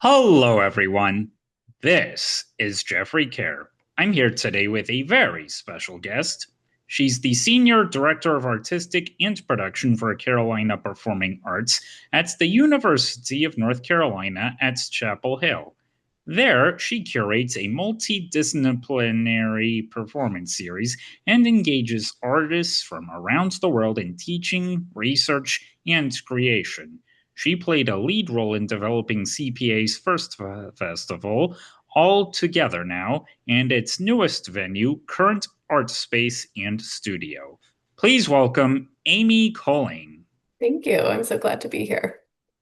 Hello, everyone. This is Jeffrey Kerr. I'm here today with a very special guest. She's the Senior Director of Artistic and Production for Carolina Performing Arts at the University of North Carolina at Chapel Hill. There, she curates a multi-disciplinary performance series and engages artists from around the world in teaching, research, and creation. She played a lead role in developing CPA's first festival, All Together Now, and its newest venue, Current ArtSpace and Studio. Please welcome Amy Kolling. Thank you. I'm so glad to be here.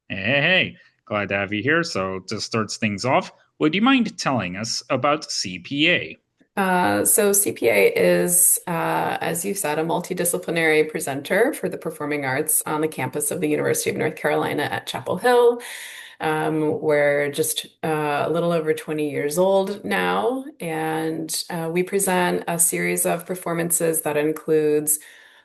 Hey, glad to have you here. So, to start things off, would you mind telling us about CPA? So CPA is, as you said, a multidisciplinary presenter for the performing arts on the campus of the University of North Carolina at Chapel Hill. We're just a little over 20 years old now, and we present a series of performances that includes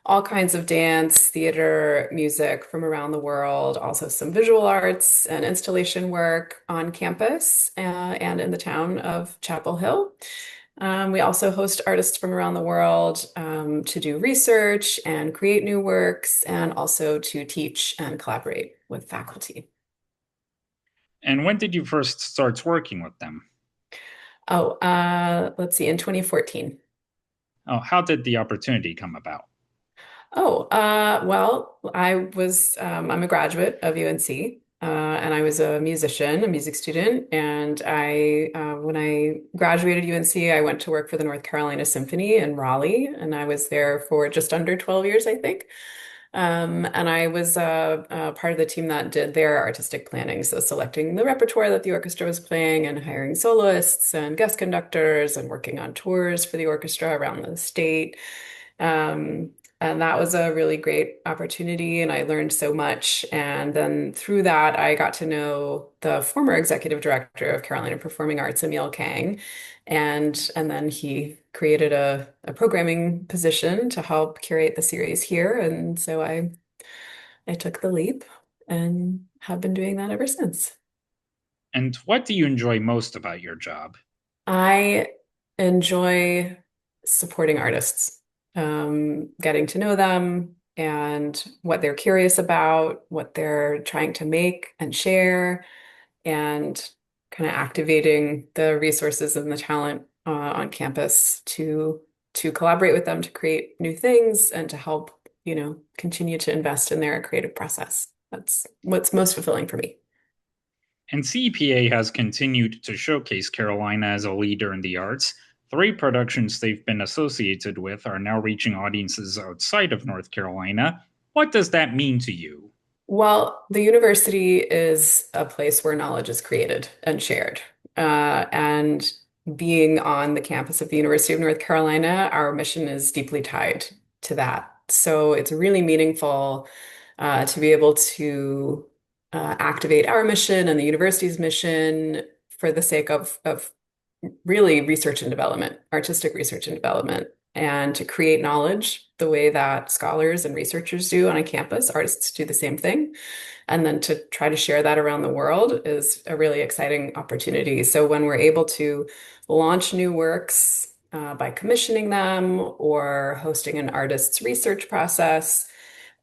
all kinds of dance, theater, music from around the world, also some visual arts and installation work on campus and in the town of Chapel Hill. We also host artists from around the world to do research and create new works, and also to teach and collaborate with faculty. And when did you first start working with them? Oh, let's see, in 2014. Oh, how did the opportunity come about? Oh, well, I'm a graduate of UNC, and I was a musician, a music student. And when I graduated UNC, I went to work for the North Carolina Symphony in Raleigh, and I was there for just under 12 years, I think. And I was part of the team that did their artistic planning, so selecting the repertoire that the orchestra was playing and hiring soloists and guest conductors and working on tours for the orchestra around the state. Um, and that was a really great opportunity, and I learned so much. And then through that, I got to know the former executive director of Carolina Performing Arts, Emil Kang, and then he created a programming position to help curate the series here. And so I took the leap and have been doing that ever since. And what do you enjoy most about your job? I enjoy supporting artists, getting to know them and what they're curious about, what they're trying to make and share, and kind of activating the resources and the talent on campus to collaborate with them to create new things and to help, continue to invest in their creative process. That's what's most fulfilling for me. And CEPA has continued to showcase Carolina as a leader in the arts. Three productions they've been associated with are now reaching audiences outside of North Carolina. What does that mean to you? Well, the university is a place where knowledge is created and shared. And being on the campus of the University of North Carolina, our mission is deeply tied to that. So it's really meaningful to be able to activate our mission and the university's mission for the sake of really research and development, artistic research and development, and to create knowledge the way that scholars and researchers do on a campus. Artists do the same thing. And then to try to share that around the world is a really exciting opportunity. So when we're able to launch new works by commissioning them or hosting an artist's research process,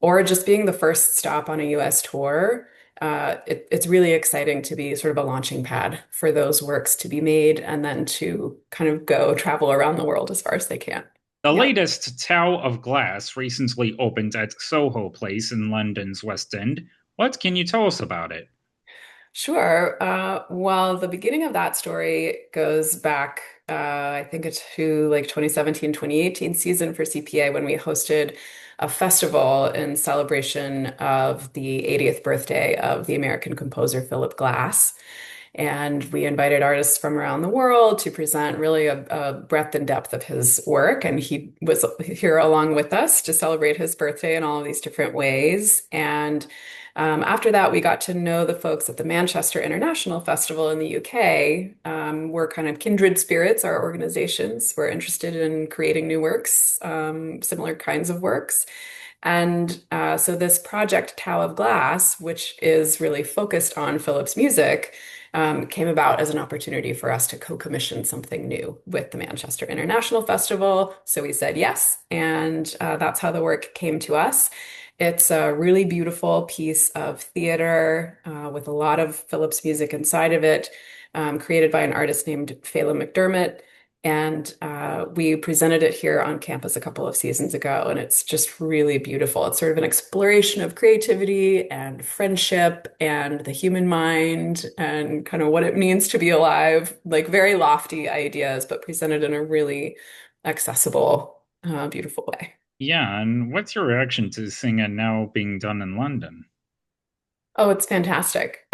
or just being the first stop on a US tour, it's really exciting to be sort of a launching pad for those works to be made and then to kind of go travel around the world as far as they can. The Yeah. latest Tower of Glass recently opened at Soho Place in London's West End. What can you tell us about it? Sure. Well, the beginning of that story goes back, I think it's to like 2017, 2018 season for CPA when we hosted a festival in celebration of the 80th birthday of the American composer Philip Glass. And we invited artists from around the world to present really a breadth and depth of his work. And he was here along with us to celebrate his birthday in all of these different ways. And after that, we got to know the folks at the Manchester International Festival in the UK. We're kind of kindred spirits, our organizations. We're interested in creating new works, similar kinds of works. And so this project, Tau of Glass, which is really focused on Philip's music, came about as an opportunity for us to co-commission something new with the Manchester International Festival. So we said yes, and that's how the work came to us. It's a really beautiful piece of theater with a lot of Philip's music inside of it, created by an artist named Phelan McDermott. And we presented it here on campus a couple of seasons ago, and it's just really beautiful. It's sort of an exploration of creativity and friendship and the human mind and kind of what it means to be alive, like very lofty ideas, but presented in a really accessible, beautiful way. Yeah, and what's your reaction to seeing it now being done in London? Oh, it's fantastic.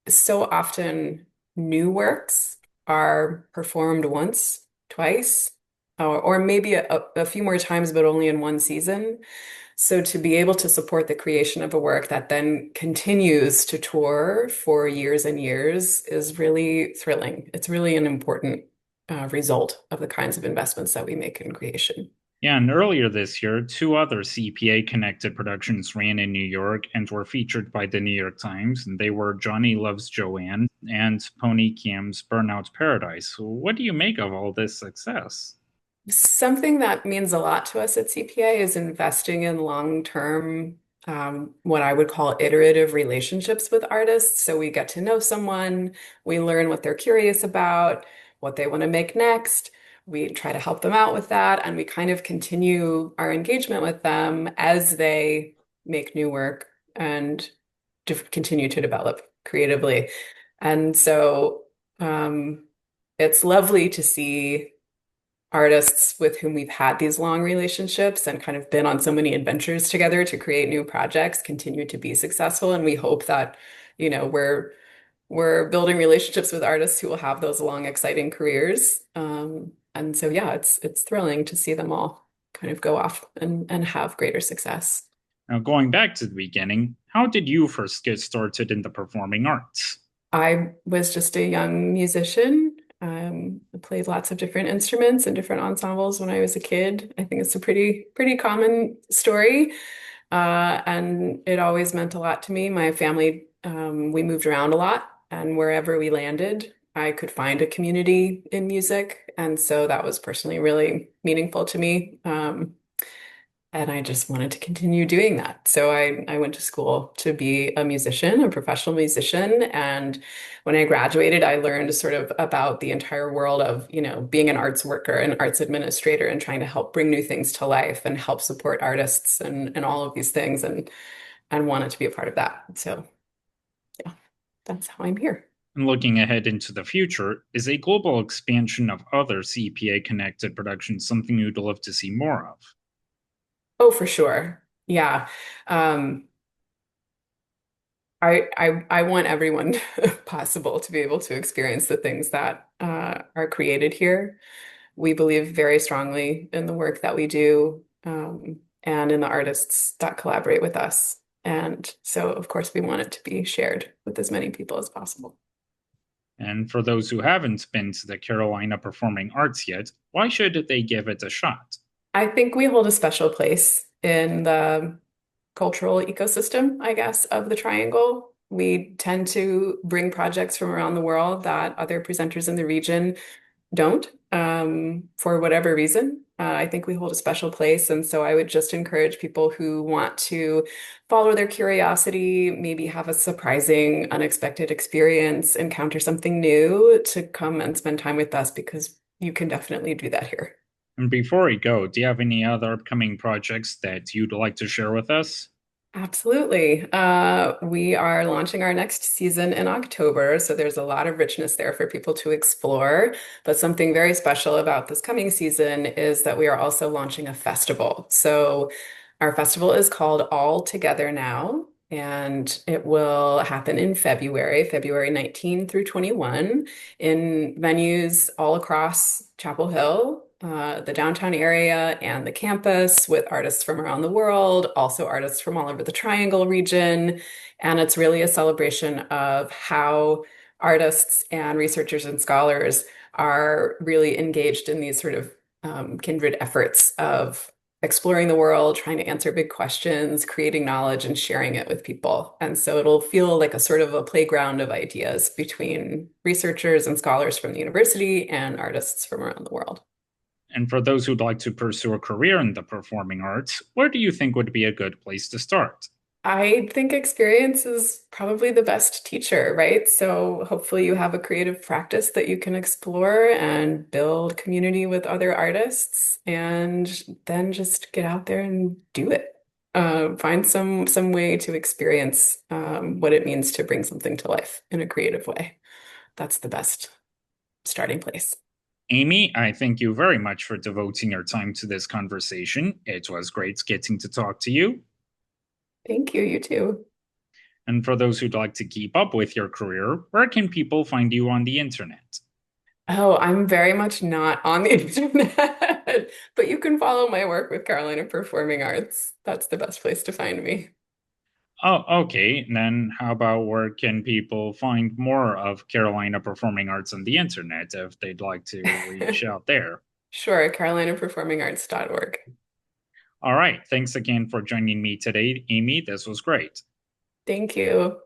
So often new works are performed once, twice, or maybe a few more times, but only in one season. So to be able to support the creation of a work that then continues to tour for years and years is really thrilling. It's really an important result of the kinds of investments that we make in creation. Yeah, and earlier this year, two other CPA connected productions ran in New York and were featured by the New York Times, and they were Johnny Loves Joanne and Pony Cam's Burnout Paradise. What do you make of all this success? Something that means a lot to us at CPA is investing in long-term, what I would call iterative relationships with artists. So we get to know someone, we learn what they're curious about, what they want to make next. We try to help them out with that, and we kind of continue our engagement with them as they make new work and continue to develop creatively. And so it's lovely to see artists with whom we've had these long relationships and kind of been on so many adventures together to create new projects continue to be successful. And we hope that, we're building relationships with artists who will have those long, exciting careers. And so yeah, it's thrilling to see them all kind of go off and have greater success. Now, going back to the beginning, how did you first get started in the performing arts? I was just a young musician. I played lots of different instruments and different ensembles when I was a kid. I think it's a pretty common story, and it always meant a lot to me. My family, we moved around a lot, and wherever we landed, I could find a community in music, and so that was personally really meaningful to me. And I just wanted to continue doing that. So I went to school to be a musician, a professional musician. And when I graduated, I learned sort of about the entire world of, being an arts worker, an arts administrator, and trying to help bring new things to life and help support artists and all of these things and wanted to be a part of that. So yeah, that's how I'm here. And looking ahead into the future, is a global expansion of other CPA connected productions something you'd love to see more of? Oh, for sure. Yeah. Um, I want everyone possible to be able to experience the things that are created here. We believe very strongly in the work that we do, and in the artists that collaborate with us. And so, of course, we want it to be shared with as many people as possible. And for those who haven't been to the Carolina Performing Arts yet, why should they give it a shot? I think we hold a special place in the cultural ecosystem, I guess, of the Triangle. We tend to bring projects from around the world that other presenters in the region don't, for whatever reason. I think we hold a special place. And so I would just encourage people who want to follow their curiosity, maybe have a surprising, unexpected experience, encounter something new, to come and spend time with us because you can definitely do that here. And before we go, do you have any other upcoming projects that you'd like to share with us? Absolutely. We are launching our next season in October, so there's a lot of richness there for people to explore. But something very special about this coming season is that we are also launching a festival. So our festival is called All Together Now, and it will happen in February, February 19 through 21, in venues all across Chapel Hill, the downtown area, and the campus, with artists from around the world, also artists from all over the Triangle region. And it's really a celebration of how artists and researchers and scholars are really engaged in these sort of kindred efforts of exploring the world, trying to answer big questions, creating knowledge, and sharing it with people. And so it'll feel like a sort of a playground of ideas between researchers and scholars from the university and artists from around the world. And for those who'd like to pursue a career in the performing arts, where do you think would be a good place to start? I think experience is probably the best teacher, right? So hopefully you have a creative practice that you can explore and build community with other artists, and then just get out there and do it. Find some way to experience what it means to bring something to life in a creative way. That's the best starting place. Amy, I thank you very much for devoting your time to this conversation. It was great getting to talk to you. Thank you, you too. And for those who'd like to keep up with your career, where can people find you on the internet? Oh, I'm very much not on the internet, but you can follow my work with Carolina Performing Arts. That's the best place to find me. Oh, okay. Then how about where can people find more of Carolina Performing Arts on the internet if they'd like to reach out there? Sure, carolinaperformingarts.org. All right. Thanks again for joining me today, Amy. This was great. Thank you.